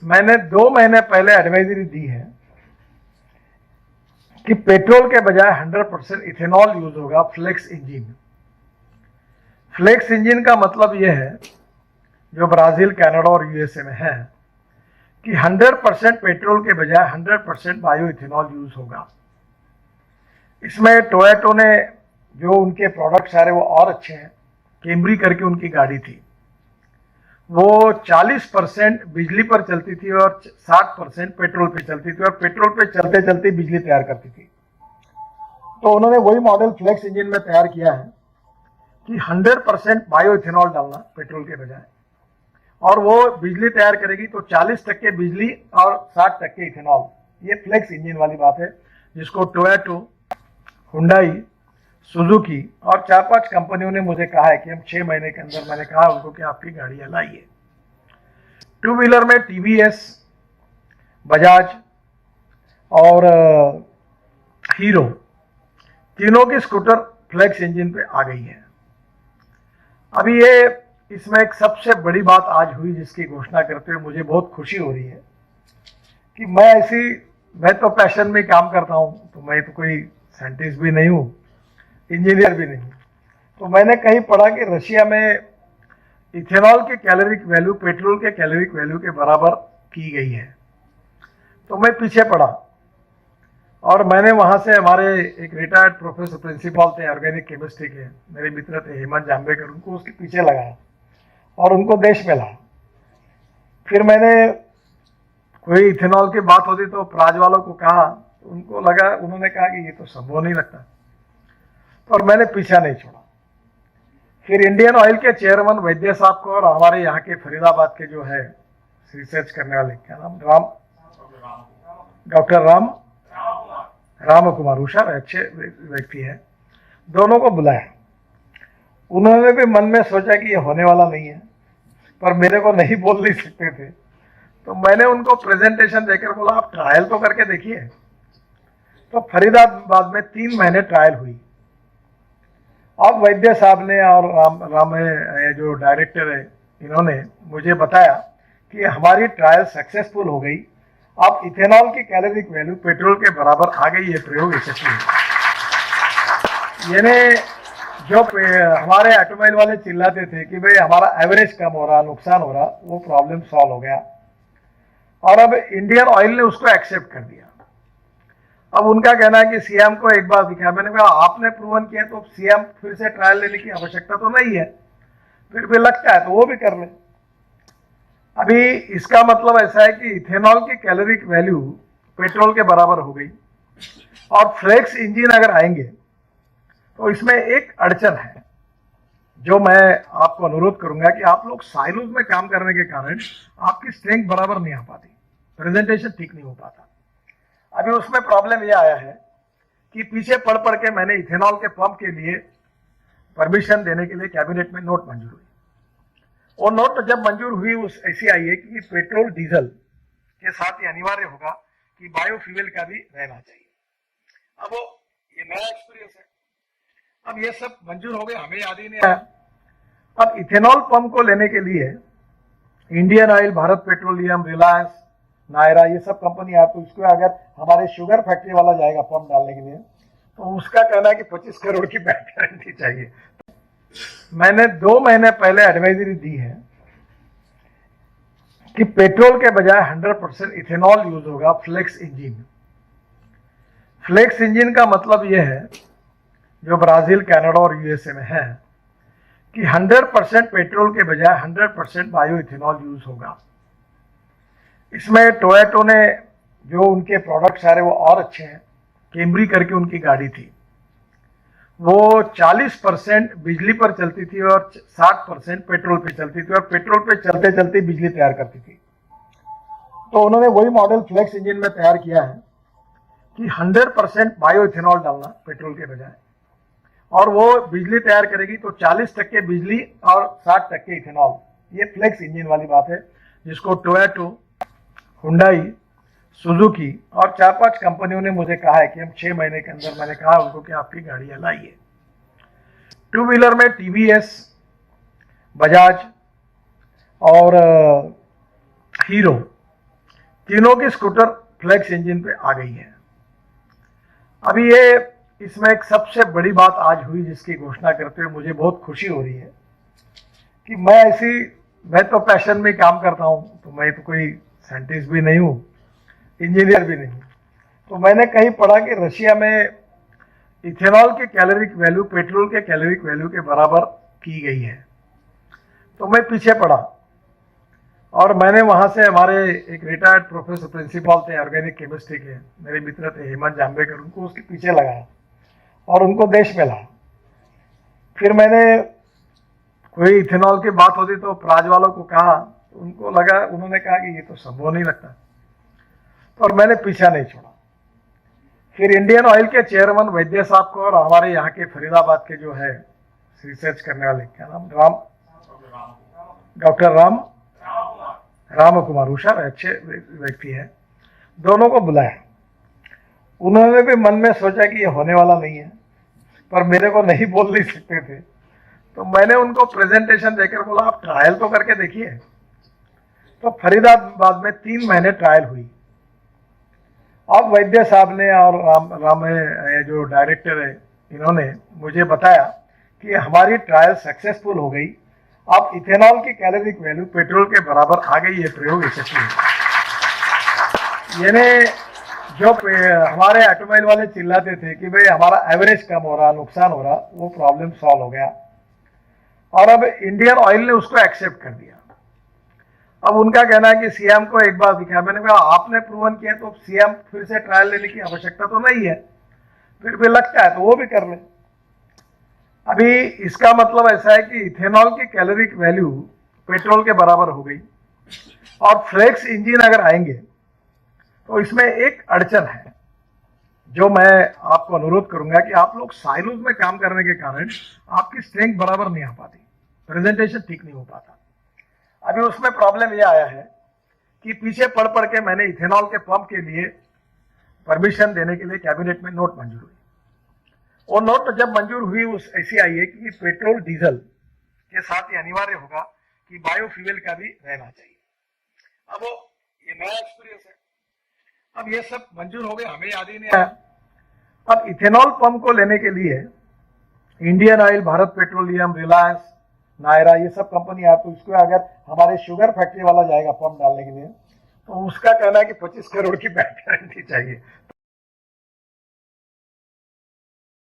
मैंने 2 महीने पहले एडवाइजरी दी है कि पेट्रोल के बजाय 100% इथेनॉल यूज होगा फ्लेक्स इंजन। फ्लेक्स इंजन का मतलब यह है, जो ब्राजील, कनाडा और यूएसए में है, कि 100% पेट्रोल के बजाय 100% बायो इथेनॉल यूज होगा। इसमें टोयोटा ने जो उनके प्रोडक्ट्स आ रहे वो और अच्छे हैं। कैमरी करके उनकी गाड़ी थी, वो 40% बिजली पर चलती थी और 60% पेट्रोल पे चलती थी, और पेट्रोल पे चलते चलते बिजली तैयार करती थी। तो उन्होंने वही मॉडल फ्लेक्स इंजन में तैयार किया है कि 100% बायो इथेनॉल डालना पेट्रोल के बजाय, और वो बिजली तैयार करेगी तो 40% बिजली और 60% इथेनॉल। ये फ्लेक्स इंजन वाली बात है, जिसको टोयोटा, हुंडई, सुजुकी और 4-5 कंपनियों ने मुझे कहा है कि हम 6 महीने के अंदर, मैंने कहा उनको कि आपकी गाड़ियां लाइए। 2 व्हीलर में टीवीएस, बजाज और हीरो, तीनों की स्कूटर फ्लेक्स इंजन पे आ गई है। अभी ये इसमें एक सबसे बड़ी बात आज हुई जिसकी घोषणा करते हुए मुझे बहुत खुशी हो रही है कि मैं तो पैशन में काम करता हूं, तो मैं तो कोई साइंटिस्ट भी नहीं हूं, इंजीनियर भी नहीं। तो मैंने कहीं पढ़ा कि रशिया में इथेनॉल की कैलोरिक वैल्यू पेट्रोल के कैलोरिक वैल्यू के बराबर की गई है। तो मैं पीछे पड़ा और मैंने वहां से, हमारे एक रिटायर्ड प्रोफेसर प्रिंसिपल थे ऑर्गेनिक केमिस्ट्री के, मेरे मित्र थे हेमंत जाम्बेकर, उनको उसके पीछे लगाया और उनको देश में लाया। फिर मैंने कोई इथेनॉल की बात होती तो प्राज वालों को कहा, उनको लगा, उन्होंने कहा कि ये तो संभव नहीं लगता, और मैंने पीछा नहीं छोड़ा। फिर इंडियन ऑयल के चेयरमैन वैद्य साहब को और हमारे यहाँ के फरीदाबाद के जो है रिसर्च करने वाले, क्या नाम, डॉक्टर राम कुमार, हुशार अच्छे व्यक्ति है, दोनों को बुलाया। उन्होंने भी मन में सोचा कि ये होने वाला नहीं है, पर मेरे को नहीं बोल नहीं सकते थे, तो मैंने उनको प्रेजेंटेशन देकर बोला आप ट्रायल तो करके देखिए। तो फरीदाबाद में 3 महीने ट्रायल हुई। अब वैद्य साहब ने और राम जो डायरेक्टर है, इन्होंने मुझे बताया कि हमारी ट्रायल सक्सेसफुल हो गई, अब इथेनॉल की कैलोरिक वैल्यू पेट्रोल के बराबर आ गई। ये प्रयोग यशस्वी है। यानी जो हमारे ऑटोमोबाइल वाले चिल्लाते थे कि भाई हमारा एवरेज कम हो रहा, नुकसान हो रहा, वो प्रॉब्लम सॉल्व हो गया, और अब इंडियन ऑयल ने उसको एक्सेप्ट कर दिया। अब उनका कहना है कि सीएम को एक बार दिखाया। मैंने कहा आपने प्रूवन किया तो सीएम फिर से ट्रायल लेने की आवश्यकता तो नहीं है, फिर भी लगता है तो वो भी कर ले। अभी इसका मतलब ऐसा है कि इथेनॉल की कैलोरिक वैल्यू पेट्रोल के बराबर हो गई, और फ्लेक्स इंजन अगर आएंगे तो इसमें एक अड़चन है, जो मैं आपको अनुरोध करूंगा कि आप लोग साइलोज में काम करने के कारण आपकी स्ट्रेंथ बराबर नहीं आ पाती, प्रेजेंटेशन ठीक नहीं हो पाता। अभी उसमें प्रॉब्लम यह आया है कि पीछे पढ़ के मैंने इथेनॉल के पंप के लिए परमिशन देने के लिए कैबिनेट में नोट मंजूर हुई। वो नोट जब मंजूर हुई उस ऐसी आई है कि पेट्रोल डीजल के साथ ये अनिवार्य होगा कि बायोफ्यूल का भी रहना चाहिए। अब वो ये नया एक्सपीरियंस है, अब ये सब मंजूर हो गए, हमें याद ही नहीं आया। अब इथेनॉल पंप को लेने के लिए इंडियन ऑयल, भारत पेट्रोलियम, रिलायंस, नायरा, ये सब कंपनी है। तो इसको अगर हमारे शुगर फैक्ट्री वाला जाएगा पंप डालने के लिए, तो उसका कहना है कि 25 करोड़ की बैंक गारंटी चाहिए। मैंने 2 महीने पहले एडवाइजरी दी है कि पेट्रोल के बजाय 100% इथेनॉल यूज होगा फ्लेक्स इंजन। फ्लेक्स इंजन का मतलब यह है, जो ब्राजील, कनाडा और यूएसए में है, कि 100% पेट्रोल के बजाय 100% बायो इथेनॉल यूज होगा। इसमें टोयोटा ने जो उनके प्रोडक्ट्स आ रहे वो और अच्छे हैं। कैमरी करके उनकी गाड़ी थी, वो 40% बिजली पर चलती थी और 60% पेट्रोल पे चलती थी, और पेट्रोल पे चलते चलते बिजली तैयार करती थी। तो उन्होंने वही मॉडल फ्लेक्स इंजन में तैयार किया है कि 100% बायो इथेनॉल डालना पेट्रोल के बजाय, और वो बिजली तैयार करेगी तो 40% बिजली और 60% इथेनॉल। ये फ्लेक्स इंजन वाली बात है, जिसको टोयोटा, हुंडई, सुजुकी और 4-5 कंपनियों ने मुझे कहा है कि हम 6 महीने के अंदर, मैंने कहा उनको कि आपकी गाड़ियां लाइए। 2 व्हीलर में टीवीएस, बजाज और हीरो, तीनों की स्कूटर फ्लेक्स इंजन पे आ गई है। अभी ये इसमें एक सबसे बड़ी बात आज हुई जिसकी घोषणा करते हुए मुझे बहुत खुशी हो रही है कि मैं तो पैशन में काम करता हूं, तो मैं तो कोई साइंटिस्ट भी नहीं हूं, इंजीनियर भी नहीं हूं। तो मैंने कहीं पढ़ा कि रशिया में इथेनॉल के कैलोरिक वैल्यू पेट्रोल के कैलोरिक वैल्यू के बराबर की गई है। तो मैं पीछे पड़ा और मैंने वहां से हमारे एक रिटायर्ड प्रोफेसर प्रिंसिपल थे ऑर्गेनिक केमिस्ट्री के, मेरे मित्र थे हेमंत जाम्बेकर, उनको उसके पीछे लगाया और उनको देश में लाया। फिर मैंने कोई इथेनॉल की बात होती तो प्राज वालों को कहा, तो उनको लगा, उन्होंने कहा कि ये तो संभव नहीं लगता, और मैंने पीछा नहीं छोड़ा। फिर इंडियन ऑयल के चेयरमैन वैद्य साहब को और हमारे यहाँ के फरीदाबाद के जो है रिसर्च करने वाले, क्या नाम, डॉक्टर राम कुमार उषा, अच्छे व्यक्ति है, दोनों को बुलाया। उन्होंने भी मन में सोचा कि ये होने वाला नहीं है, पर मेरे को नहीं बोल नहीं सकते थे, तो मैंने उनको प्रेजेंटेशन देकर बोला आप ट्रायल तो करके देखिए। तो फरीदाबाद में 3 महीने ट्रायल हुई। अब वैद्य साहब ने और राम जो डायरेक्टर है, इन्होंने मुझे बताया कि हमारी ट्रायल सक्सेसफुल हो गई, अब इथेनॉल की कैलोरिक वैल्यू पेट्रोल के बराबर आ गई, ये प्रयोग यशस्वी है। यानी जो हमारे ऑटोमोबाइल वाले चिल्लाते थे कि भाई हमारा एवरेज कम हो रहा, नुकसान हो रहा, वो प्रॉब्लम सॉल्व हो गया और अब इंडियन ऑयल ने उसको एक्सेप्ट कर दिया। अब उनका कहना है कि सीएम को एक बार दिखाया। मैंने कहा आपने प्रूवन किया तो सीएम फिर से ट्रायल लेने की आवश्यकता तो नहीं है, फिर भी लगता है तो वो भी कर ले। अभी इसका मतलब ऐसा है कि इथेनॉल की कैलोरिक वैल्यू पेट्रोल के बराबर हो गई और फ्लेक्स इंजन अगर आएंगे तो इसमें एक अड़चन है, जो मैं आपको अनुरोध करूंगा कि आप लोग साइलोज में काम करने के कारण आपकी स्ट्रेंथ बराबर नहीं आ पाती, प्रेजेंटेशन ठीक नहीं हो पाता। अभी उसमें प्रॉब्लम यह आया है कि पीछे पढ़ के मैंने इथेनॉल के पंप के लिए परमिशन देने के लिए कैबिनेट में नोट मंजूर हुई। वो नोट जब मंजूर हुई उस ऐसी आई है कि पेट्रोल डीजल के साथ ये अनिवार्य होगा कि बायोफ्यूल का भी रहना चाहिए। अब वो ये नया एक्सपीरियंस है, अब ये सब मंजूर हो गए, हमें याद ही नहीं आया। अब इथेनॉल पंप को लेने के लिए इंडियन ऑयल, भारत पेट्रोलियम, रिलायंस, नायरा, ये सब कंपनी है। तो इसको अगर हमारे शुगर फैक्ट्री वाला जाएगा पंप डालने के लिए तो उसका कहना है कि 25 करोड़ की बैंक गारंटी चाहिए,